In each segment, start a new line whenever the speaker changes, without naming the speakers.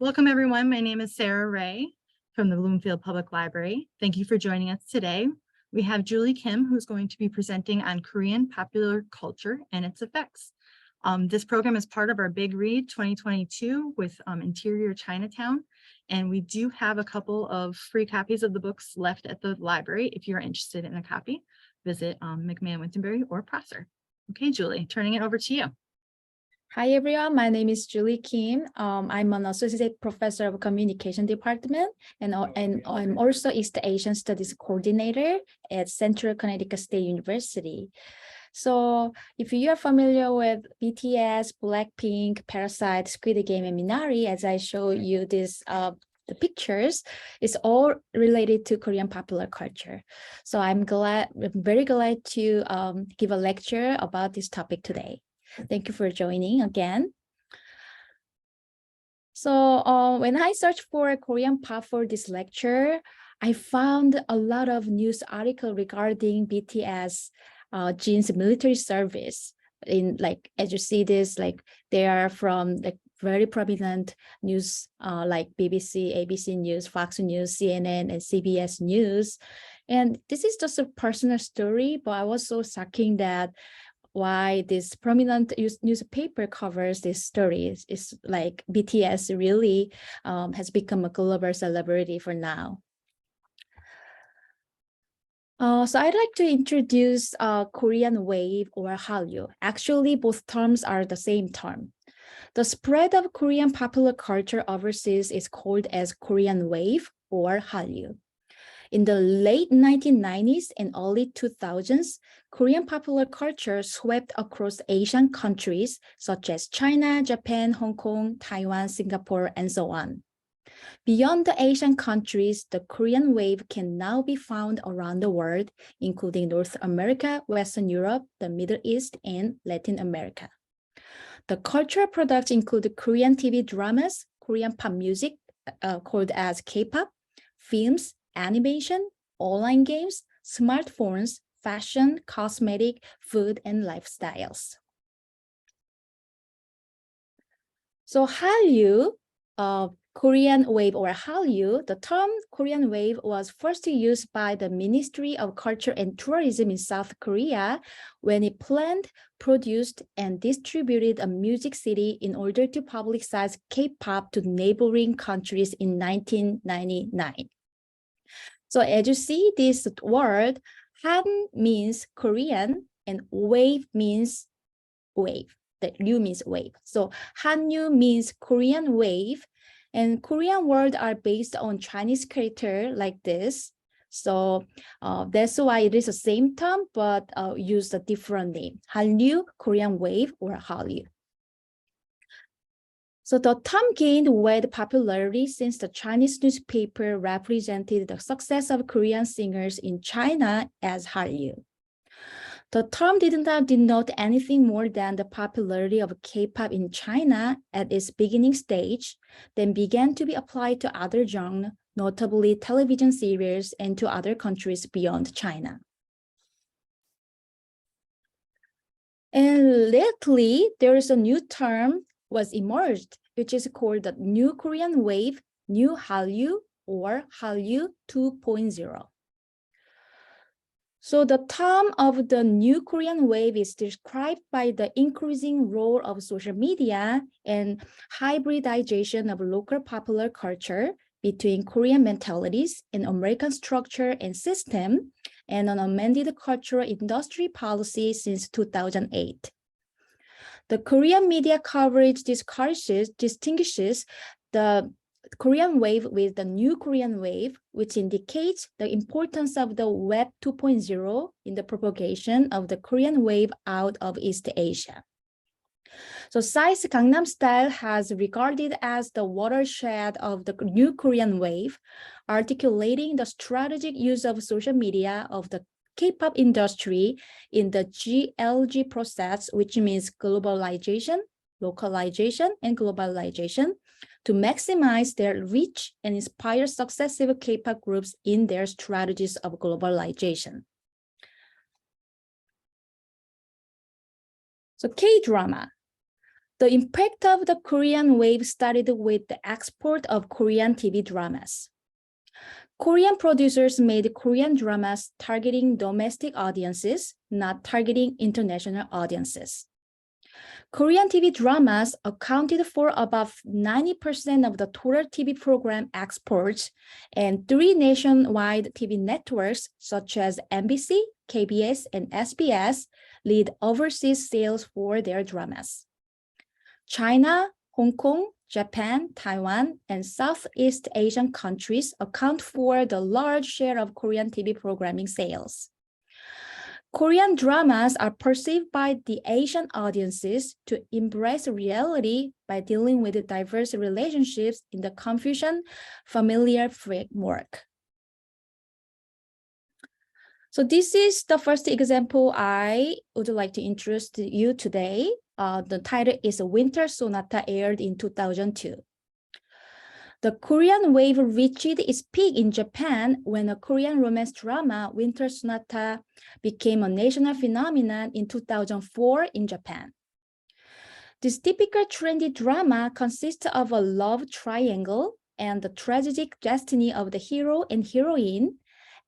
Welcome, everyone. My name is Sarah Ray from the Bloomfield Public Library. Thank you for joining us today. We have Julie Kim, who's going to be presenting on Korean popular culture and its effects. This program is part of our Big Read 2022 with Interior Chinatown, and we do have a couple of free copies of the books left at the library. If you're interested in a copy, visit McMahon Winterberry or Prosser. Okay, Julie, turning it over to you.
Hi, everyone. My name is Julie Kim. I'm an associate professor of communication department, and I'm also East Asian Studies coordinator at Central Connecticut State University. So if you are familiar with BTS, Blackpink, Parasite, Squid Game, and Minari, as I show you this the pictures, it's all related to Korean popular culture. So I'm very glad to give a lecture about this topic today. Thank you for joining again. So when I searched for Korean pop for this lecture, I found a lot of news articles regarding BTS Jin's military service. As you see this, they are from very prominent news like BBC, ABC News, Fox News, CNN, and CBS News. And this is just a personal story, but I was so shocking that why this prominent newspaper covers this story. It's like BTS really has become a global celebrity for now. So I'd like to introduce Korean wave or Hallyu. Actually, both terms are the same term. The spread of Korean popular culture overseas is called as Korean wave or Hallyu. In the late 1990s and early 2000s, Korean popular culture swept across Asian countries such as China, Japan, Hong Kong, Taiwan, Singapore, and so on. Beyond the Asian countries, the Korean wave can now be found around the world, including North America, Western Europe, the Middle East, and Latin America. The cultural products include Korean TV dramas, Korean pop music, called as K-pop, films, animation, online games, smartphones, fashion, cosmetic, food, and lifestyles. So Hallyu, Korean wave or Hallyu, the term Korean wave was first used by the Ministry of Culture and Tourism in South Korea when it planned, produced, and distributed a music CD in order to publicize K-pop to neighboring countries in 1999. So as you see this word, Han means Korean and wave means wave. The Ryu means wave. So Hallyu means Korean wave, and Korean words are based on Chinese character like this. So that's why it is the same term, but use a different name. Hallyu, Korean wave, or Hallyu. So the term gained wide popularity since the Chinese newspaper represented the success of Korean singers in China as Hallyu. The term did not denote anything more than the popularity of K-pop in China at its beginning stage, then began to be applied to other genres, notably television series, and to other countries beyond China. And lately, there is a new term was emerged, which is called the New Korean Wave, New Hallyu, or Hallyu 2.0. So the term of the New Korean Wave is described by the increasing role of social media and hybridization of local popular culture between Korean mentalities and American structure and system, and an amended cultural industry policy since 2008. The Korean media coverage distinguishes the Korean wave with the New Korean wave, which indicates the importance of the Web 2.0 in the propagation of the Korean wave out of East Asia. So Psy's Gangnam Style has regarded as the watershed of the New Korean wave, articulating the strategic use of social media of the K-pop industry in the GLG process, which means globalization, localization, and globalization, to maximize their reach and inspire successive K-pop groups in their strategies of globalization. So K-drama. The impact of the Korean wave started with the export of Korean TV dramas. Korean producers made Korean dramas targeting domestic audiences, not targeting international audiences. Korean TV dramas accounted for about 90% of the total TV program exports, and 3 nationwide TV networks such as MBC, KBS, and SBS lead overseas sales for their dramas. China, Hong Kong, Japan, Taiwan, and Southeast Asian countries account for the large share of Korean TV programming sales. Korean dramas are perceived by the Asian audiences to embrace reality by dealing with diverse relationships in the Confucian familiar framework. So this is the first example I would like to introduce to you today. The title is Winter Sonata, aired in 2002. The Korean wave reached its peak in Japan when a Korean romance drama, Winter Sonata, became a national phenomenon in 2004 in Japan. This typical trendy drama consists of a love triangle and the tragic destiny of the hero and heroine,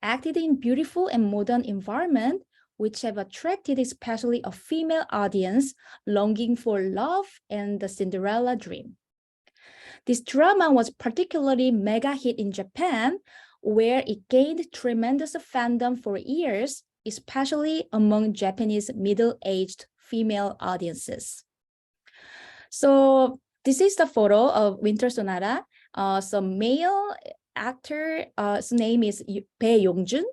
acted in beautiful and modern environment, which have attracted especially a female audience longing for love and the Cinderella dream. This drama was particularly mega hit in Japan, where it gained tremendous fandom for years, especially among Japanese middle-aged female audiences. So this is the photo of Winter Sonata. So male actor's name is Yeojin.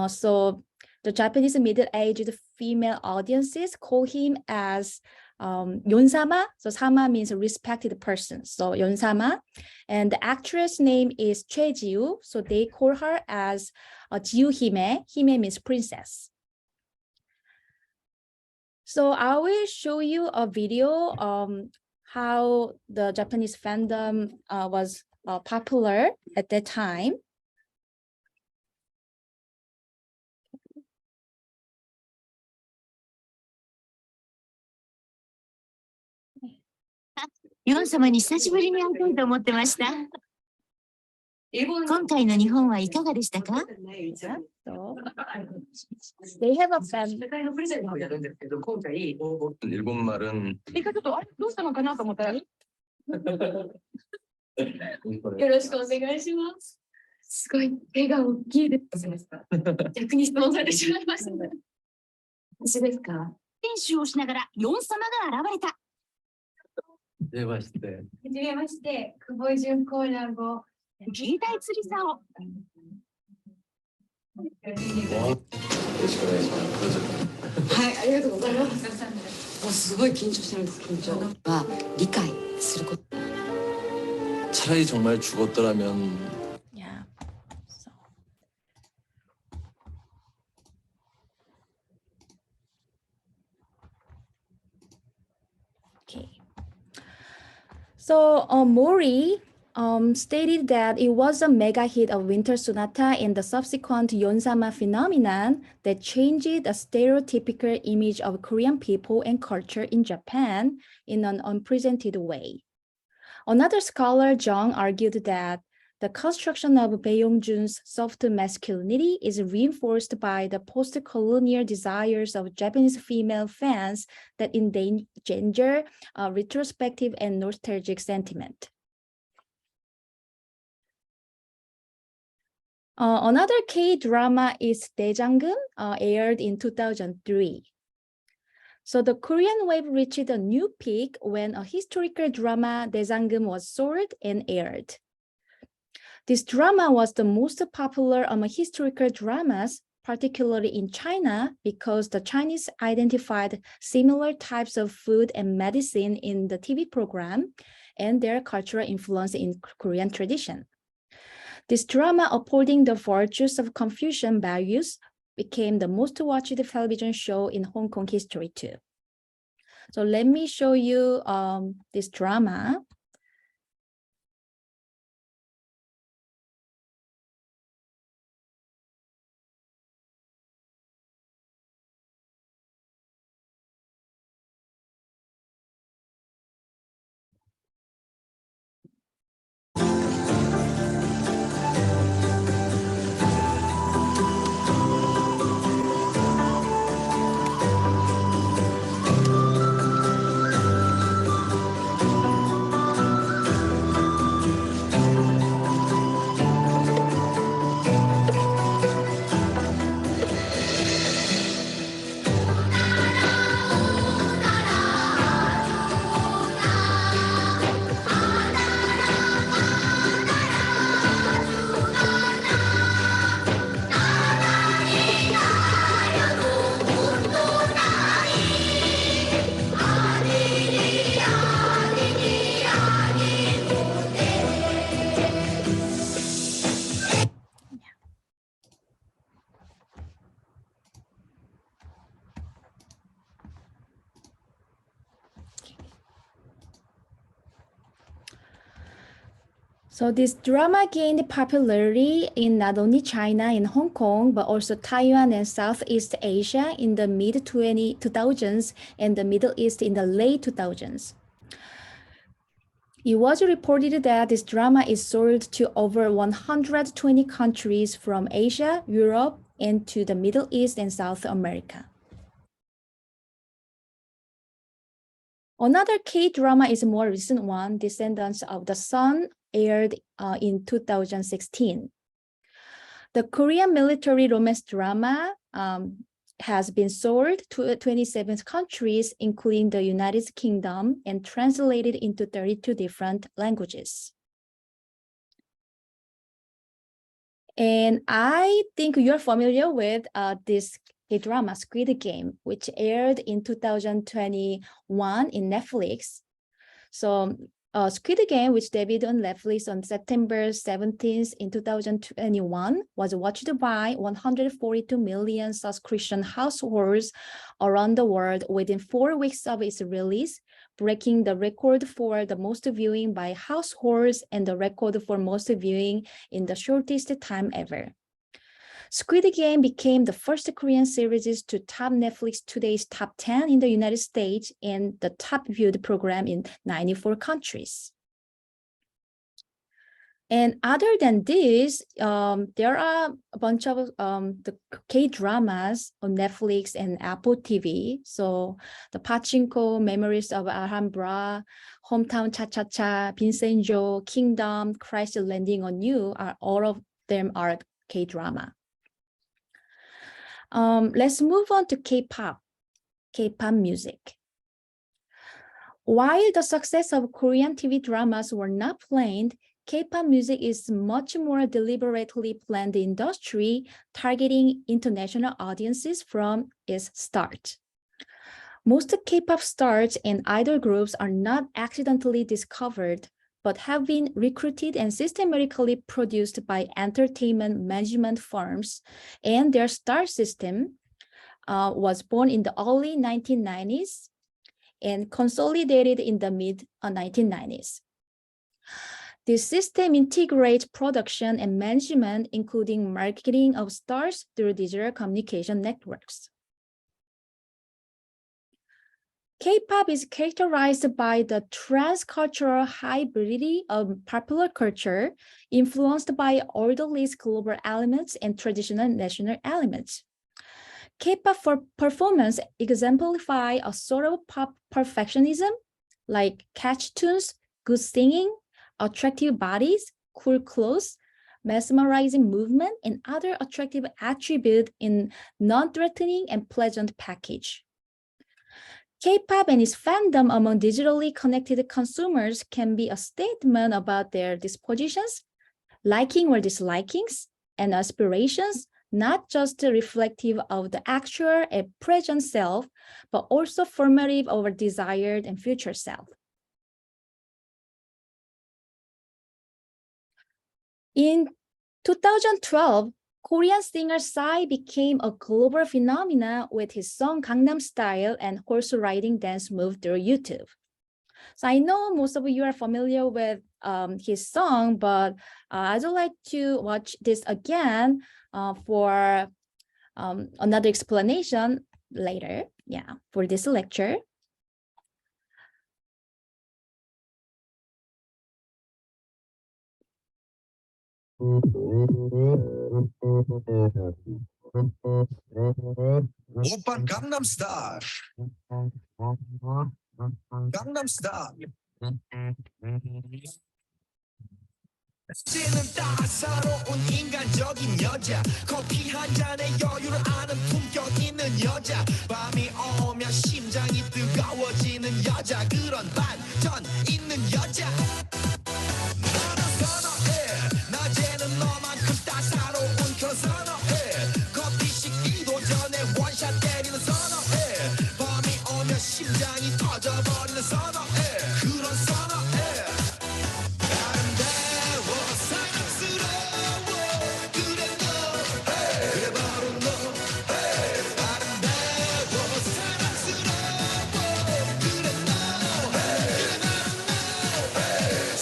So the Japanese middle-aged female audiences call him as Yonsama. So sama means respected person. So Yonsama. And the actress name is Choi Ji-woo. So they call her as Jiu-hime. Hime means princess. So I will show you a video how the Japanese fandom was popular at that time.
ヨン様に久しぶりに会いたいと思ってました。今回の日本はいかがでしたか？
So they have a fan.
일본말은
どうしたのかなと思ったら。よろしくお願いします。すごい手が大きいです。逆に質問されてしまいました。私ですか？練習をしながらヨン様が現れた。
はじめまして。
はじめまして、久保純コーナー語。携帯釣り竿。
よろしくお願いします。
はい、ありがとうございます。もうすごい緊張してるんです。緊張は理解すること。
차라리 정말 죽었더라면
Yeah. So. Okay. So Mori stated that it was a mega hit of Winter Sonata and the subsequent Yonsama phenomenon that changed the stereotypical image of Korean people and culture in Japan in an unprecedented way. Another scholar, Jung, argued that the construction of Bae-yong-jun's soft masculinity is reinforced by the post-colonial desires of Japanese female fans that engender retrospective and nostalgic sentiment. Another K-drama is Daejanggeum, aired in 2003. So the Korean wave reached a new peak when a historical drama, Daejanggeum, was sold and aired. This drama was the most popular among historical dramas, particularly in China, because the Chinese identified similar types of food and medicine in the TV program and their cultural influence in Korean tradition. This drama, upholding the virtues of Confucian values, became the most watched television show in Hong Kong history too. So let me show you this drama. So this drama gained popularity in not only China and Hong Kong, but also Taiwan and Southeast Asia in the mid-2000s and the Middle East in the late 2000s. It was reported that this drama is sold to over 120 countries from Asia, Europe, and to the Middle East and South America. Another K-drama is a more recent one, Descendants of the Sun, aired in 2016. The Korean military romance drama has been sold to 27 countries, including the United Kingdom, and translated into 32 different languages. And I think you're familiar with this K-drama, Squid Game, which aired in 2021 in Netflix. So Squid Game, which debuted on Netflix on September 17th in 2021, was watched by 142 million subscription households around the world within 4 weeks of its release, breaking the record for the most viewing by households and the record for most viewing in the shortest time ever. Squid Game became the first Korean series to top Netflix Today's top 10 in the United States and the top viewed program in 94 countries. And other than this, there are a bunch of the K-dramas on Netflix and Apple TV. So the Pachinko, Memories of Alhambra, Hometown Cha-Cha-Cha, Vincenzo, Kingdom, Christ Landing on You, all of them are K-drama. Let's move on to K-pop music. While the success of Korean TV dramas were not planned, K-pop music is much more deliberately planned industry, targeting international audiences from its start. Most K-pop stars and idol groups are not accidentally discovered, but have been recruited and systematically produced by entertainment management firms, and their star system was born in the early 1990s and consolidated in the mid-1990s. This system integrates production and management, including marketing of stars through digital communication networks. K-pop is characterized by the transcultural hybridity of popular culture, influenced by orderly's global elements and traditional national elements. K-pop performance exemplify a sort of pop perfectionism, like catchy tunes, good singing, attractive bodies, cool clothes, mesmerizing movement, and other attractive attributes in non-threatening and pleasant package. K-pop and its fandom among digitally connected consumers can be a statement about their dispositions, liking or dislikings, and aspirations, not just reflective of the actual and present self, but also formative of our desired and future self. In 2012, Korean singer Psy became a global phenomenon with his song Gangnam Style and horse riding dance move through YouTube. So I know most of you are familiar with his song, but I'd like to watch this again for another explanation later, for this lecture.
오빤 강남 스타일. 강남 스타일. 씨는 따사로운 인간적인 여자. 커피 한 잔에 여유를 아는 품격 있는 여자. 밤이 오면 심장이 뜨거워지는 여자. 그런 반전 있는 여자. 나는 선호해. 낮에는 너만큼 따사로운 그런 선호해. 커피 식기도 전에 원샷 때리는 선호해. 밤이 오면 심장이 터져버리는 선호해. 그런 선호해. 아름다워 사랑스러워. 그래 너 그래 바로 너 아름다워 사랑스러워. 그래 너 그래 바로 너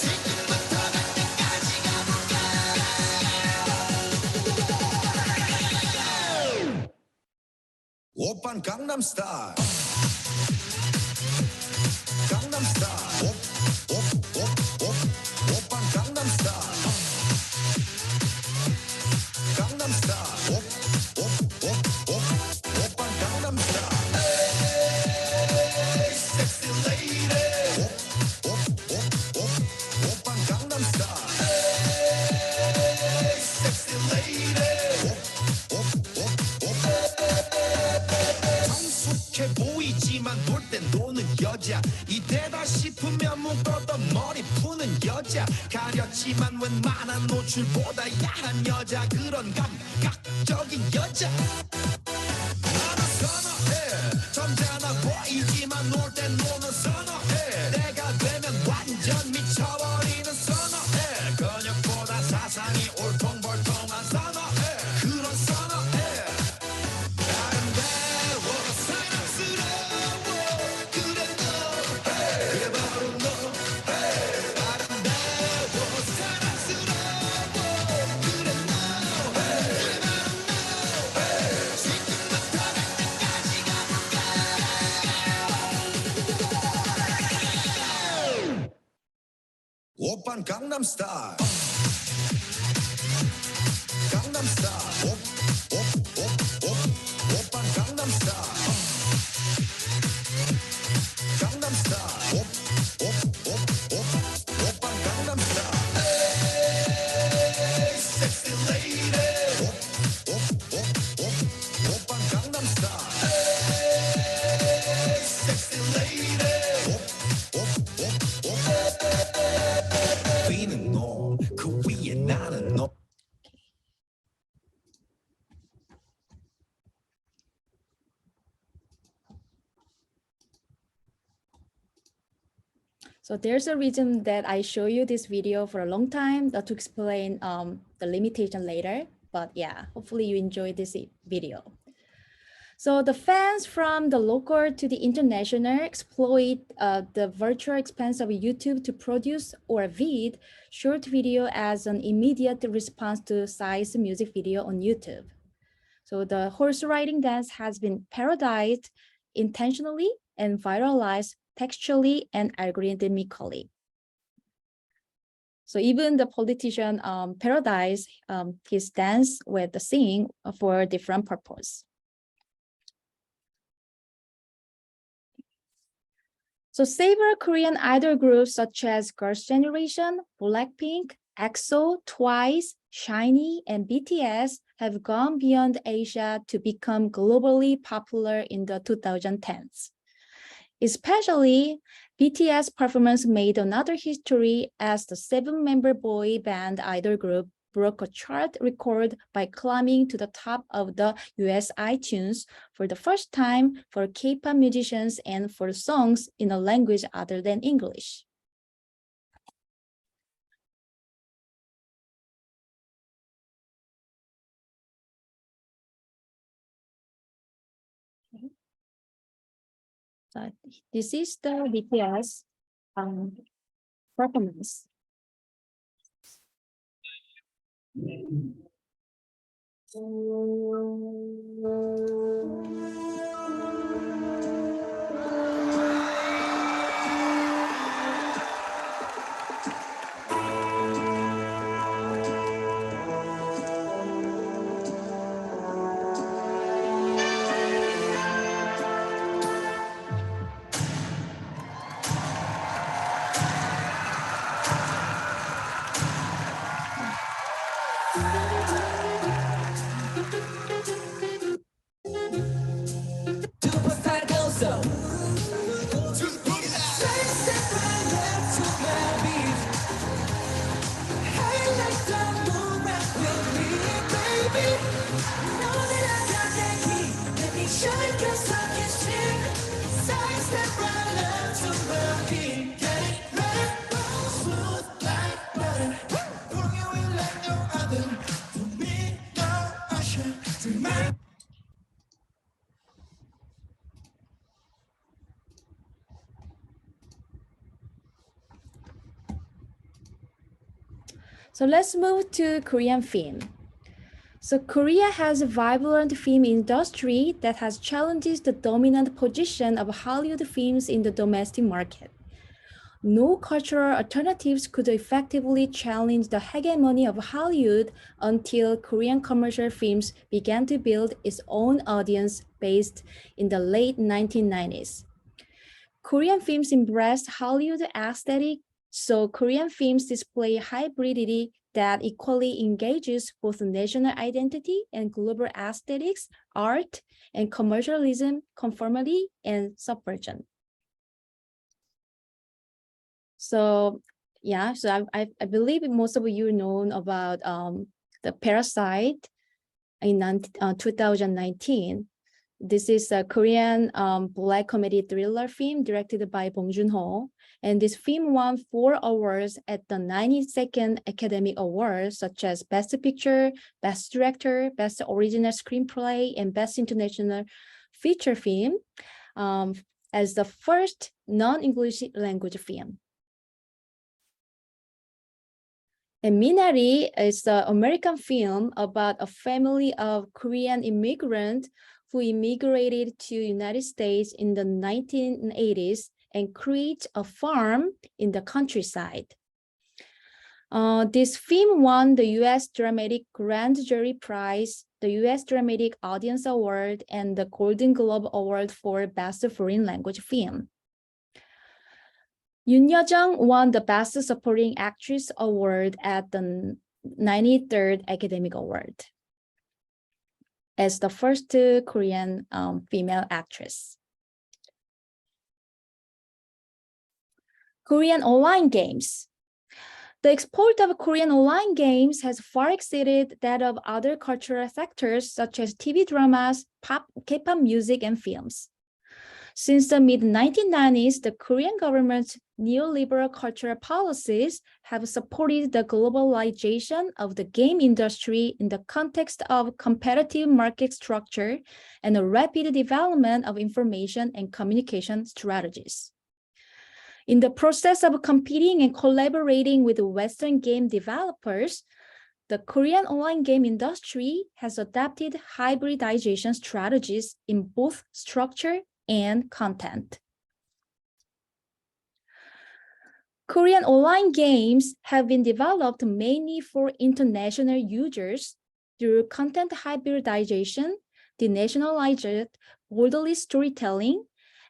오빤 강남스타일 강남스타일 오빤 강남스타일 강남스타일 오빤 강남스타일 에이 섹시 레이디 오빤 강남스타일 에이 섹시 레이디 성숙해 보이지만 놀 땐 노는 여자 이때다 싶으면 묶었던 머리 푸는 여자 가렸지만 웬만한 노출보다 야한 여자 그런 감각적인 여자 나는 선호해 점잖아 보이지만 놀 땐 노는 선호해 내가 되면 완전 미쳐버리는 선호해 근육보다 사상이 울퉁불퉁한 선호해 그런 선호해 아름다워 사랑스러워 그래 너 그래 바로 너 아름다워 사랑스러워 그래 너 그래 바로 너 지금부터 갈 때까지 가볼까 오빤 강남스타일 강남스타일 오빤 강남스타일 강남스타일 오빤 강남스타일 에이 섹시 레이디 오빤 강남스타일 에이 섹시 레이디 위는 너 그 위에 나는 너
So there's a reason that I show you this video for a long time, not to explain the limitation later. But yeah, hopefully you enjoy this video. So the fans from the local to the international exploit the virtual expense of YouTube to produce or vid short video as an immediate response to Psy's music video on YouTube. So the horse riding dance has been parodied intentionally and viralized textually and algorithmically. So even the politician parodized his dance with the singing for different purpose. So several Korean idol groups such as Girls' Generation, Blackpink, EXO, TWICE, SHINee, and BTS have gone beyond Asia to become globally popular in the 2010s. Especially, BTS performance made another history as the 7-member boy band idol group broke a chart record by climbing to the top of the US iTunes for the first time for K-pop musicians and for songs in a language other than English. So this is the BTS performance. So let's move to Korean film. So Korea has a vibrant film industry that has challenged the dominant position of Hollywood films in the domestic market. No cultural alternatives could effectively challenge the hegemony of Hollywood until Korean commercial films began to build its own audience base in the late 1990s. Korean films embraced Hollywood aesthetic, so Korean films display hybridity that equally engages both national identity and global aesthetics, art, and commercialism, conformity, and subversion. So yeah, so I believe most of you know about the Parasite in 2019. This is a Korean black comedy thriller film directed by Bong Joon-ho. And this film won 4 awards at the 92nd Academy Awards, such as Best Picture, Best Director, Best Original Screenplay, and Best International Feature Film as the first non-English language film. And Minari is an American film about a family of Korean immigrants who immigrated to the United States in the 1980s and create a farm in the countryside. This film won the U.S. Dramatic Grand Jury Prize, the U.S. Dramatic Audience Award, and the Golden Globe Award for Best Foreign Language Film. Yoon Yeojin won the Best Supporting Actress Award at the 93rd Academic Award as the first Korean female actress. Korean online games. The export of Korean online games has far exceeded that of other cultural sectors such as TV dramas, K-pop music, and films. Since the mid-1990s, the Korean government's neoliberal cultural policies have supported the globalization of the game industry in the context of competitive market structure and the rapid development of information and communication strategies. In the process of competing and collaborating with Western game developers, the Korean online game industry has adopted hybridization strategies in both structure and content. Korean online games have been developed mainly for international users through content hybridization, denationalized orderly storytelling,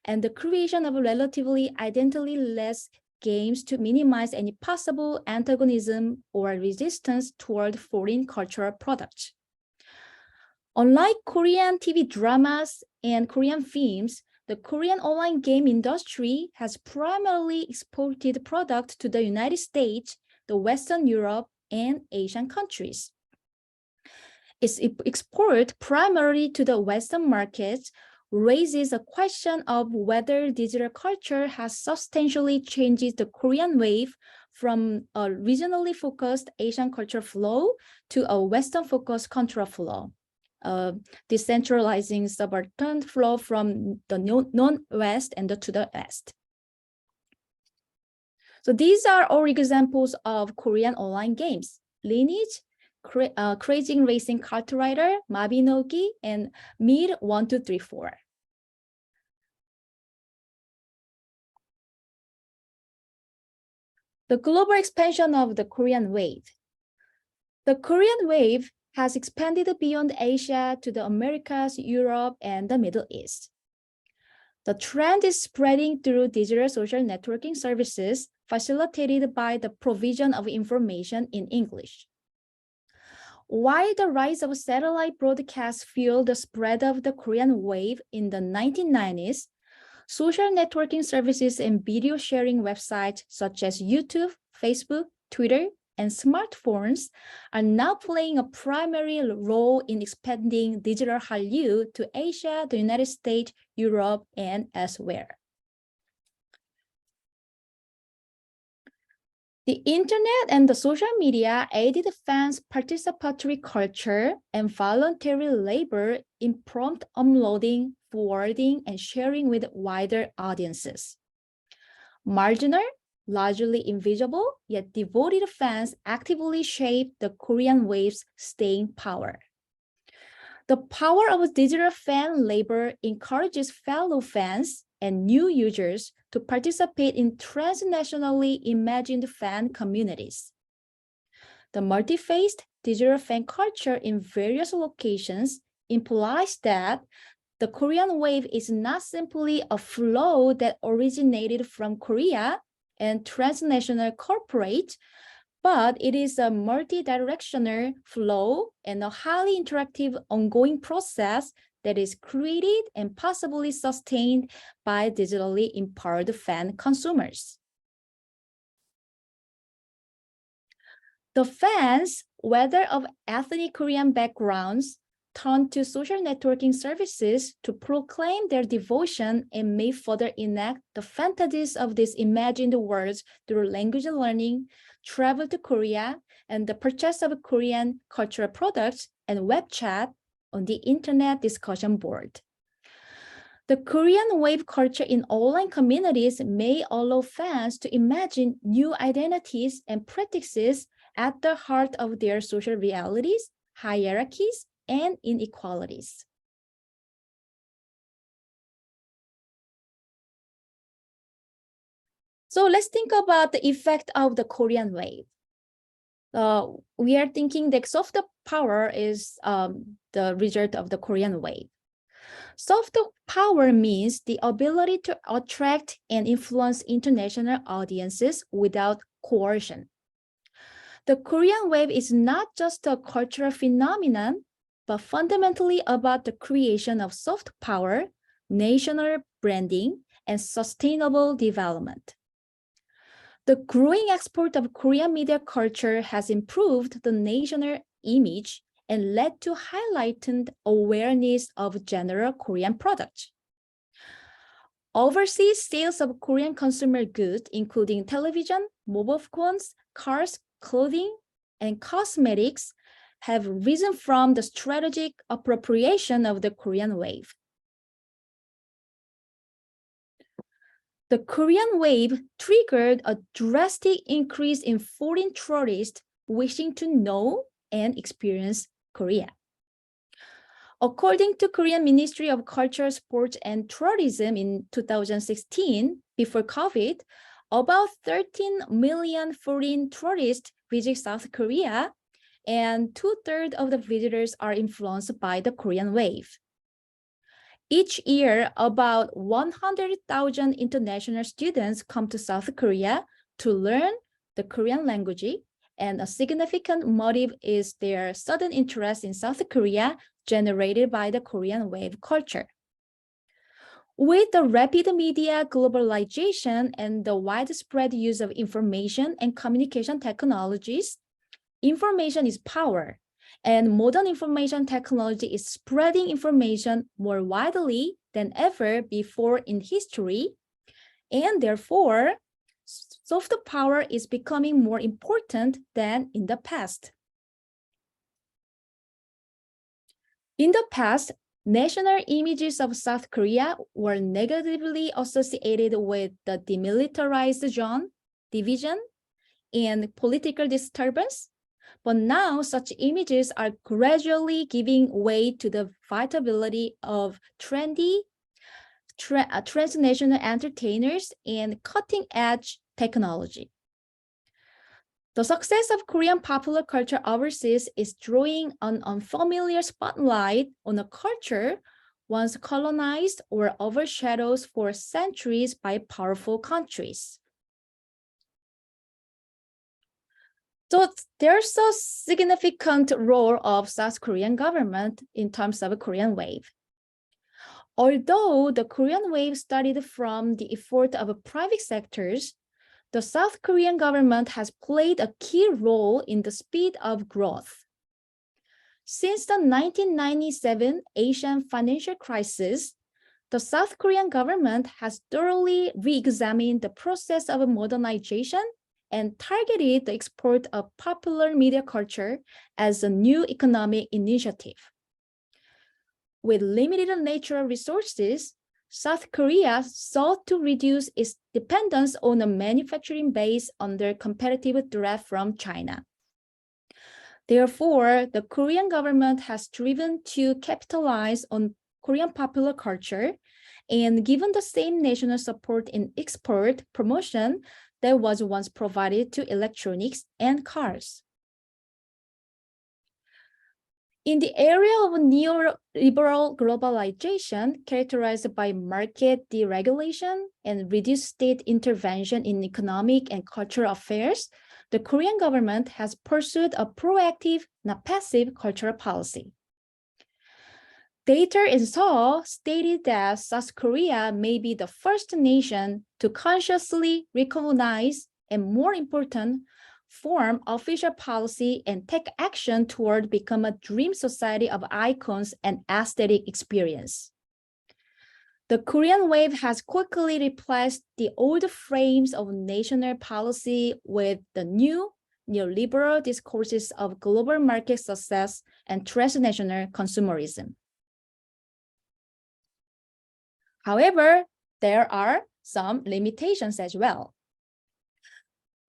and the creation of relatively identity-less games to minimize any possible antagonism or resistance toward foreign cultural products. Unlike Korean TV dramas and Korean films, the Korean online game industry has primarily exported products to the United States, the Western Europe, and Asian countries. Its export primarily to the Western markets raises a question of whether digital culture has substantially changed the Korean wave from a regionally focused Asian culture flow to a Western-focused cultural flow, decentralizing subaltern flow from the non-West and to the West. So these are all examples of Korean online games: Lineage, Crazy Racing Kart Rider, Mabinogi, and Mir 1234. The global expansion of the Korean wave. The Korean wave has expanded beyond Asia to the Americas, Europe, and the Middle East. The trend is spreading through digital social networking services facilitated by the provision of information in English. While the rise of satellite broadcasts fueled the spread of the Korean wave in the 1990s, social networking services and video sharing websites such as YouTube, Facebook, Twitter, and smartphones are now playing a primary role in expanding digital Hallyu to Asia, the United States, Europe, and elsewhere. The internet and the social media aided fans' participatory culture and voluntary labor in prompt uploading, forwarding, and sharing with wider audiences. Marginal, largely invisible, yet devoted fans actively shaped the Korean wave's staying power. The power of digital fan labor encourages fellow fans and new users to participate in transnationally imagined fan communities. The multi-faced digital fan culture in various locations implies that the Korean wave is not simply a flow that originated from Korea and transnational corporate, but it is a multi-directional flow and a highly interactive ongoing process that is created and possibly sustained by digitally empowered fan consumers. The fans, whether of ethnic Korean backgrounds, turn to social networking services to proclaim their devotion and may further enact the fantasies of these imagined worlds through language learning, travel to Korea, and the purchase of Korean cultural products and web chat on the internet discussion board. The Korean wave culture in online communities may allow fans to imagine new identities and practices at the heart of their social realities, hierarchies, and inequalities. So let's think about the effect of the Korean wave. We are thinking that soft power is the result of the Korean wave. Soft power means the ability to attract and influence international audiences without coercion. The Korean wave is not just a cultural phenomenon, but fundamentally about the creation of soft power, national branding, and sustainable development. The growing export of Korean media culture has improved the national image and led to heightened awareness of general Korean products. Overseas sales of Korean consumer goods, including television, mobile phones, cars, clothing, and cosmetics, have risen from the strategic appropriation of the Korean wave. The Korean wave triggered a drastic increase in foreign tourists wishing to know and experience Korea. According to Korean Ministry of Culture, Sports, and Tourism in 2016, before COVID, about 13 million foreign tourists visit South Korea, and 2/3 of the visitors are influenced by the Korean wave. Each year, about 100,000 international students come to South Korea to learn the Korean language, and a significant motive is their sudden interest in South Korea generated by the Korean wave culture. With the rapid media globalization and the widespread use of information and communication technologies, information is power, and modern information technology is spreading information more widely than ever before in history, and therefore, soft power is becoming more important than in the past. In the past, national images of South Korea were negatively associated with the demilitarized zone, division, and political disturbance. But now such images are gradually giving way to the vitality of trendy, transnational entertainers and cutting-edge technology. The success of Korean popular culture overseas is drawing an unfamiliar spotlight on a culture once colonized or overshadowed for centuries by powerful countries. So there's a significant role of South Korean government in terms of a Korean wave. Although the Korean wave started from the effort of private sectors, the South Korean government has played a key role in the speed of growth. Since the 1997 Asian financial crisis, the South Korean government has thoroughly re-examined the process of modernization and targeted the export of popular media culture as a new economic initiative. With limited natural resources, South Korea sought to reduce its dependence on a manufacturing base under competitive threat from China. Therefore, the Korean government has striven to capitalize on Korean popular culture and given the same national support in export promotion that was once provided to electronics and cars. In the area of neoliberal globalization, characterized by market deregulation and reduced state intervention in economic and cultural affairs, the Korean government has pursued a proactive, not passive, cultural policy. Data in Seoul stated that South Korea may be the first nation to consciously recognize and, more important, form official policy and take action toward become a dream society of icons and aesthetic experience. The Korean wave has quickly replaced the old frames of national policy with the new neoliberal discourses of global market success and transnational consumerism. However, there are some limitations as well.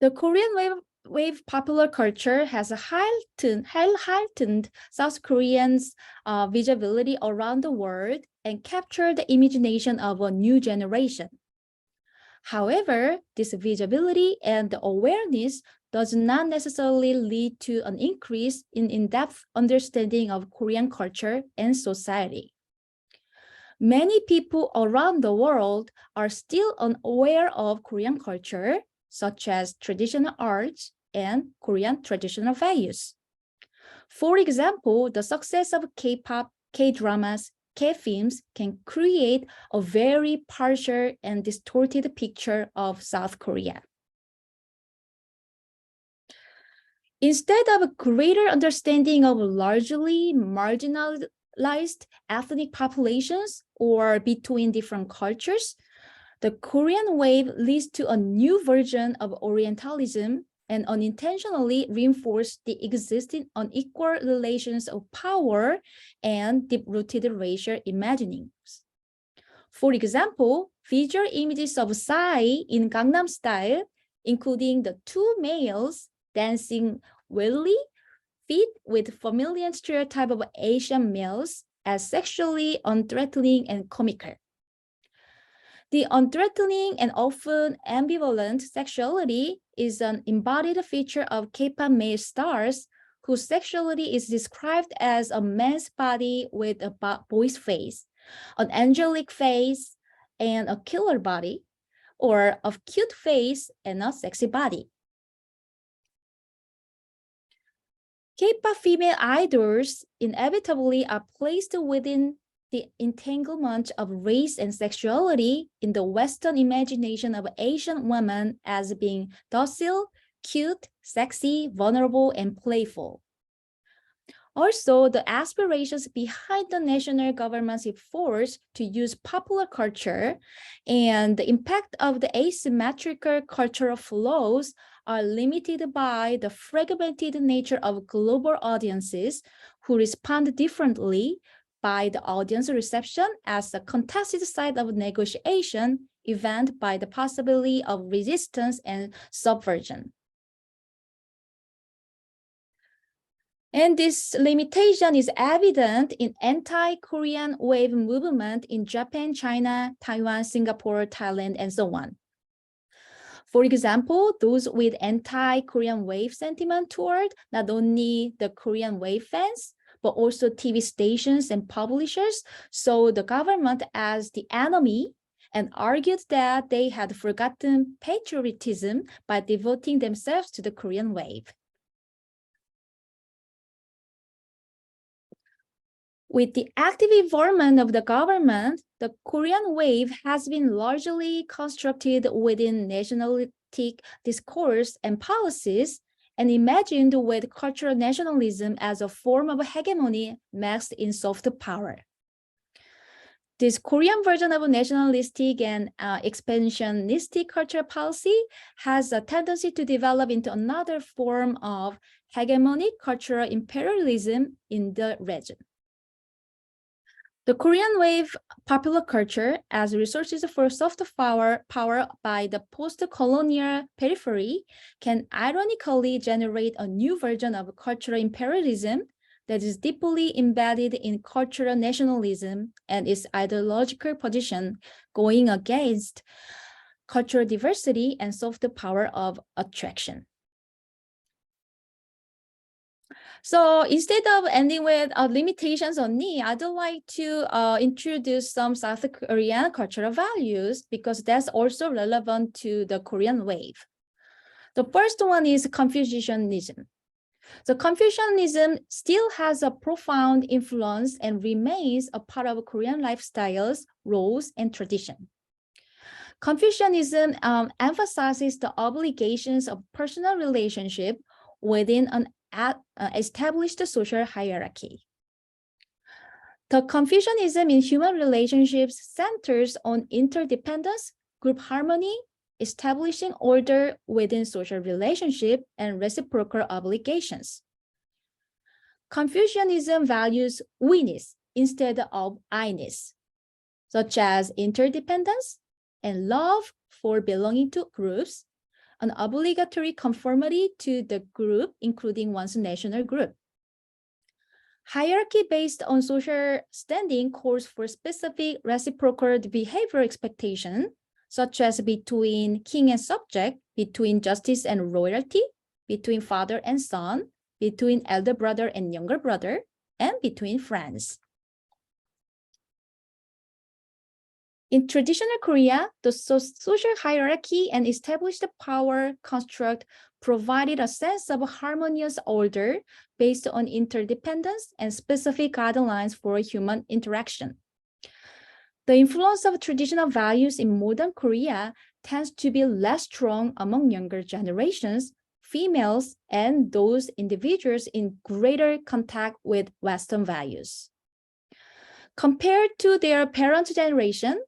The Korean wave popular culture has heightened South Koreans' visibility around the world and captured the imagination of a new generation. However, this visibility and awareness does not necessarily lead to an increase in in-depth understanding of Korean culture and society. Many people around the world are still unaware of Korean culture, such as traditional arts and Korean traditional values. For example, the success of K-pop, K-dramas, K-films can create a very partial and distorted picture of South Korea. Instead of a greater understanding of largely marginalized ethnic populations or between different cultures, the Korean wave leads to a new version of Orientalism and unintentionally reinforce the existing unequal relations of power and deep-rooted racial imaginings. For example, visual images of Psy in Gangnam Style, including the two males dancing wildly, fit with familiar stereotype of Asian males as sexually unthreatening and comical. The unthreatening and often ambivalent sexuality is an embodied feature of K-pop male stars whose sexuality is described as a man's body with a boy's face, an angelic face and a killer body, or a cute face and a sexy body. K-pop female idols inevitably are placed within the entanglement of race and sexuality in the Western imagination of Asian women as being docile, cute, sexy, vulnerable, and playful. Also, the aspirations behind the national government's efforts to use popular culture and the impact of the asymmetrical cultural flows are limited by the fragmented nature of global audiences who respond differently by the audience reception as a contested site of negotiation event by the possibility of resistance and subversion. And this limitation is evident in anti-Korean wave movement in Japan, China, Taiwan, Singapore, Thailand, and so on. For example, those with anti-Korean wave sentiment toward not only the Korean wave fans, but also TV stations and publishers saw the government as the enemy and argued that they had forgotten patriotism by devoting themselves to the Korean wave. With the active involvement of the government, the Korean wave has been largely constructed within nationalistic discourse and policies and imagined with cultural nationalism as a form of hegemony masked in soft power. This Korean version of nationalistic and expansionistic cultural policy has a tendency to develop into another form of hegemonic cultural imperialism in the region. The Korean wave popular culture as resources for soft power by the post-colonial periphery can ironically generate a new version of cultural imperialism that is deeply embedded in cultural nationalism and its ideological position going against cultural diversity and soft power of attraction. So instead of ending with limitations only, I'd like to introduce some South Korean cultural values because that's also relevant to the Korean wave. The first one is Confucianism. So Confucianism still has a profound influence and remains a part of Korean lifestyles, roles, and tradition. Confucianism emphasizes the obligations of personal relationship within an established social hierarchy. The Confucianism in human relationships centers on interdependence, group harmony, establishing order within social relationship, and reciprocal obligations. Confucianism values we-ness instead of I-ness, such as interdependence and love for belonging to groups, an obligatory conformity to the group, including one's national group. Hierarchy based on social standing calls for specific reciprocal behavior expectation, such as between king and subject, between justice and royalty, between father and son, between elder brother and younger brother, and between friends. In traditional Korea, the social hierarchy and established power construct provided a sense of harmonious order based on interdependence and specific guidelines for human interaction. The influence of traditional values in modern Korea tends to be less strong among younger generations, females, and those individuals in greater contact with Western values. Compared to their parent generation,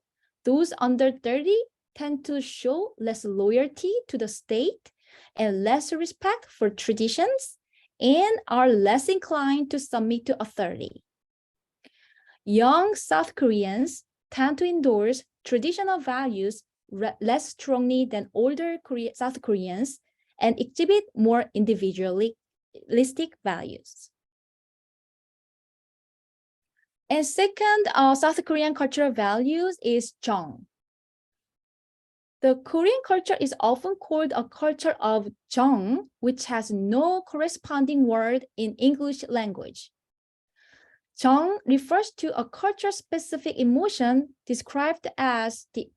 those under 30 tend to show less loyalty to the state and less respect for traditions and are less inclined to submit to authority. Young South Koreans tend to endorse traditional values less strongly than older South Koreans and exhibit more individualistic values. And second, South Korean cultural values is Jong. The Korean culture is often called a culture of Jong, which has no corresponding word in English language. Jong refers to a culture-specific emotion described as the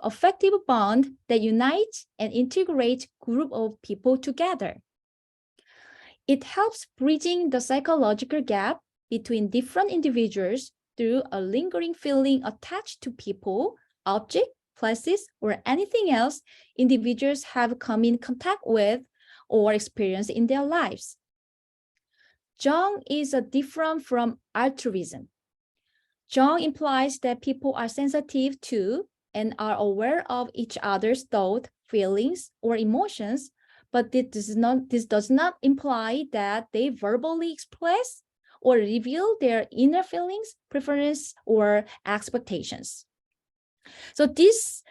affective bond that unites and integrates a group of people together. It helps bridging the psychological gap between different individuals through a lingering feeling attached to people, objects, places, or anything else individuals have come in contact with or experienced in their lives. Jong is different from altruism. Jong implies that people are sensitive to and are aware of each other's thoughts, feelings, or emotions, but this does not imply that they verbally express or reveal their inner feelings, preferences, or expectations. So this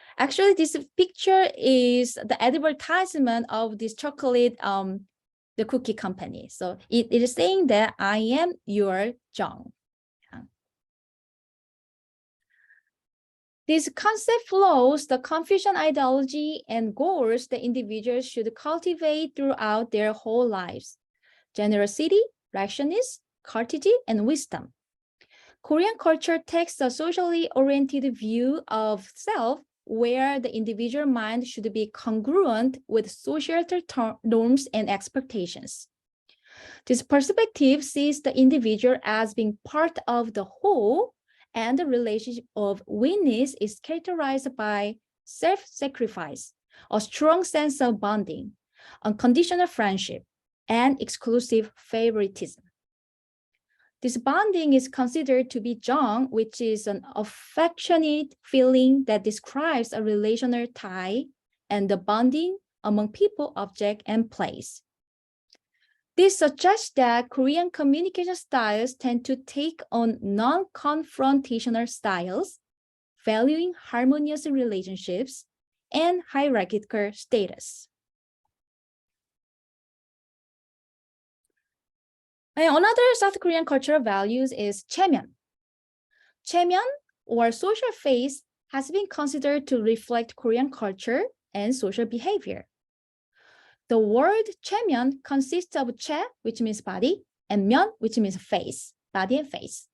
picture is the advertisement of this chocolate, the cookie company. So it is saying that I am your Jong. This concept flows the Confucian ideology and goals that individuals should cultivate throughout their whole lives: generosity, rationalness, courtesy, and wisdom. Korean culture takes a socially oriented view of self, where the individual mind should be congruent with societal norms and expectations. This perspective sees the individual as being part of the whole, and the relationship of we-ness is characterized by self-sacrifice, a strong sense of bonding, unconditional friendship, and exclusive favoritism. This bonding is considered to be Jong, which is an affectionate feeling that describes a relational tie and the bonding among people, object, and place. This suggests that Korean communication styles tend to take on non-confrontational styles, valuing harmonious relationships and hierarchical status. And another South Korean cultural values is cheomyeon. Cheomyeon, or social face, has been considered to reflect Korean culture and social behavior. The word cheomyeon consists of che, which means body, and myeon, which means face, body and face.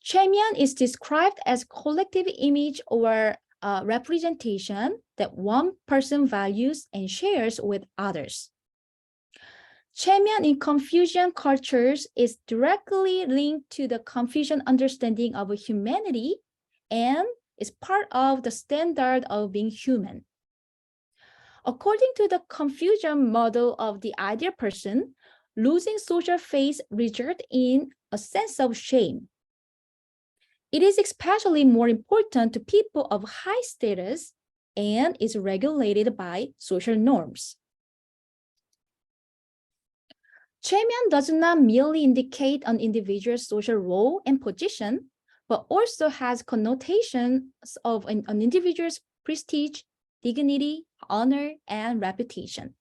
Cheomyeon is described as collective image or representation that one person values and shares with others. Cheomyeon in Confucian cultures is directly linked to the Confucian understanding of humanity and is part of the standard of being human. According to the Confucian model of the ideal person, losing social face results in a sense of shame. It is especially more important to people of high status and is regulated by social norms. Cheomyeon does not merely indicate an individual's social role and position, but also has connotations of an individual's prestige, dignity, honor, and reputation.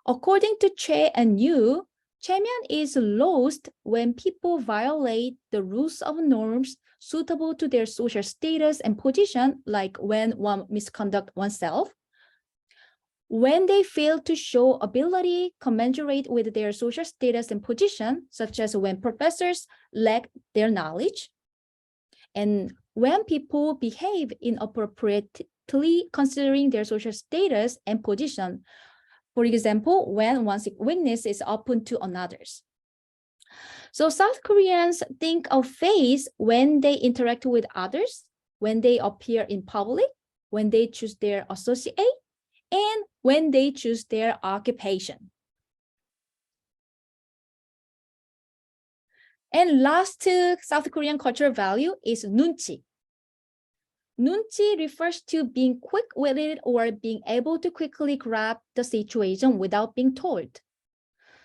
According to Che and Yu, cheomyeon is lost when people violate the rules of norms suitable to their social status and position, like when one misconducts oneself, when they fail to show ability commensurate with their social status and position, such as when professors lack their knowledge, and when people behave inappropriately considering their social status and position, for example, when one's weakness is open to another's. So South Koreans think of face when they interact with others, when they appear in public, when they choose their associate, and when they choose their occupation. And last South Korean cultural value is nunchi. Nunchi refers to being quick-witted or being able to quickly grab the situation without being told.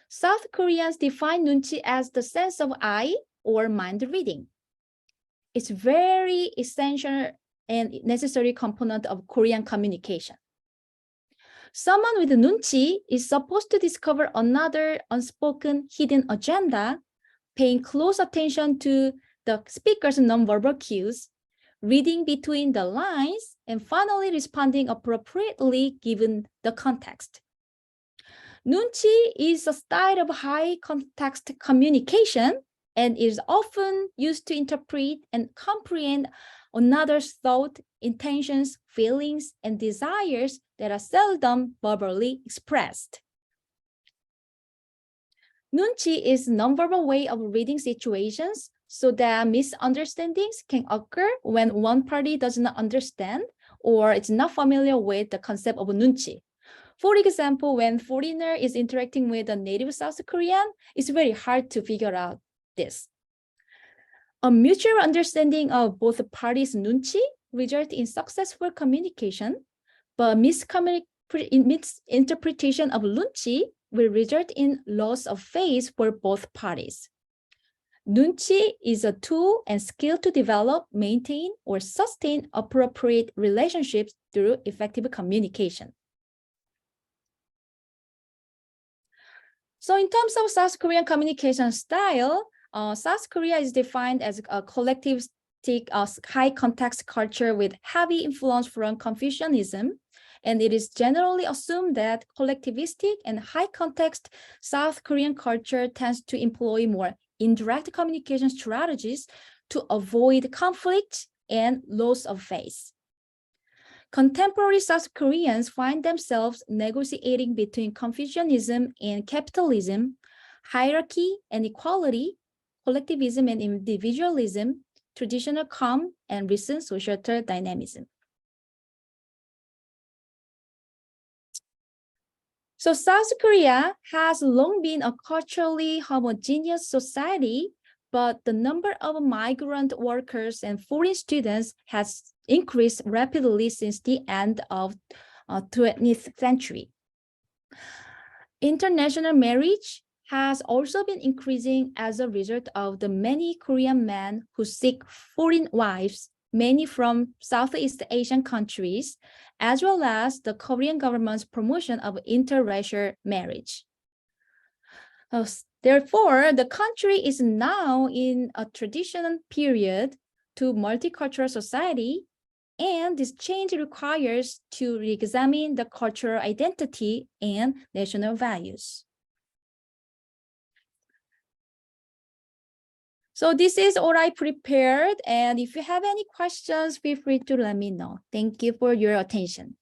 South Koreans define nunchi as the sense of eye or mind reading. It's very essential and necessary component of Korean communication. Someone with nunchi is supposed to discover another unspoken hidden agenda, paying close attention to the speaker's nonverbal cues, reading between the lines, and finally responding appropriately given the context. Nunchi is a style of high context communication and is often used to interpret and comprehend another's thought, intentions, feelings, and desires that are seldom verbally expressed. Nunchi is a nonverbal way of reading situations so that misunderstandings can occur when one party does not understand or is not familiar with the concept of nunchi. For example, when foreigner is interacting with a native South Korean, it's very hard to figure out this. A mutual understanding of both parties' nunchi results in successful communication, but misinterpretation of nunchi will result in loss of face for both parties. Nunchi is a tool and skill to develop, maintain, or sustain appropriate relationships through effective communication. So in terms of South Korean communication style, South Korea is defined as a collectivistic, high context culture with heavy influence from Confucianism, and it is generally assumed that collectivistic and high context South Korean culture tends to employ more indirect communication strategies to avoid conflict and loss of face. Contemporary South Koreans find themselves negotiating between Confucianism and capitalism, hierarchy and equality, collectivism and individualism, traditional calm, and recent societal dynamism. So South Korea has long been a culturally homogeneous society, but the number of migrant workers and foreign students has increased rapidly since the end of 20th century. International marriage has also been increasing as a result of the many Korean men who seek foreign wives, many from Southeast Asian countries, as well as the Korean government's promotion of interracial marriage. Therefore, the country is now in a transition period to multicultural society, and this change requires to re-examine the cultural identity and national values. So this is all I prepared, and if you have any questions, feel free to let me know. Thank you for your attention.